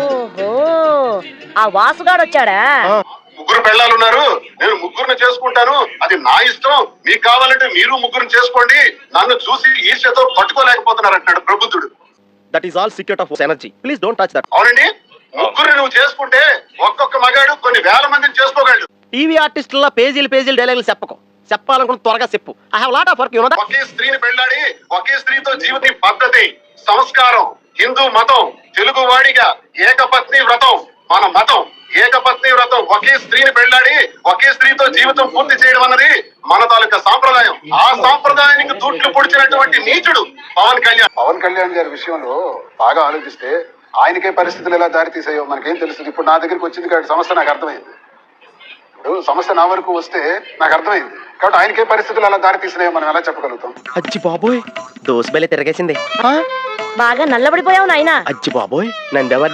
ఓహో, ఆ వాసుగాడు వచ్చాడా? ముగ్గురు పెళ్ళాలున్నారు, నేను ముగ్గురిని చేసుకుంటాను, అది నా ఇష్టం, మీకు కావాలంటే మీరు ముగ్గురిని చేసుకోండి, నన్ను చూసి ఈర్ష్యతో పట్టుకోలేకపోతున్నారు అంటున్నాడు ప్రబుద్ధుడు. That is all secret of energy. Please don't touch that. అవునండి, ముగ్గురిని నువ్వు చేసుకుంటే ఒక్కొక్క మగాడు కొన్ని వేల మందిని చేసుకోగలడు. టీవీ ఆర్టిస్టుల పేజీలు డైలాగులు చెప్పకు. చెప్పాలనుకున్న త్వరగా చెప్పు. I have lot of work. ఒకే స్త్రీని పెళ్ళాడి ఒకే స్త్రీతో జీవిత పద్ధతి, సంస్కారం, హిందూ మతం, తెలుగు వాడిగా ఏకపత్ని వ్రతం, మన మతం ఏకపత్ని వ్రతం. ఒకే స్త్రీని పెళ్ళాడి ఒకే స్త్రీతో జీవితం పూర్తి చేయడం అన్నది మన తాలూకా సాంప్రదాయం. ఆ సాంప్రదాయానికి తూట్లు పొడిచినటువంటి నీచుడు పవన్ కళ్యాణ్. పవన్ కళ్యాణ్ గారి విషయంలో బాగా ఆలోచిస్తే ఆయనకే పరిస్థితులు ఎలా దారి తీసాయో మనకేం తెలుస్తుంది. ఇప్పుడు నా దగ్గరికి వచ్చింది కాబట్టి సమస్య నాకు అర్థమైంది. ఇప్పుడు సమస్య నా వరకు వస్తే నాకు అర్థమైంది కాబట్టి ఆయనకే పరిస్థితులు ఎలా దారి తీసినాయో మనం ఎలా చెప్పగలుగుతాం? అచ్చి బాబోయ్, దోస్ బెల్లె తిరగేసింది. బాగా నల్లబడిపోయావు నాయనా. అచ్చి బాబోయ్, నందెవరు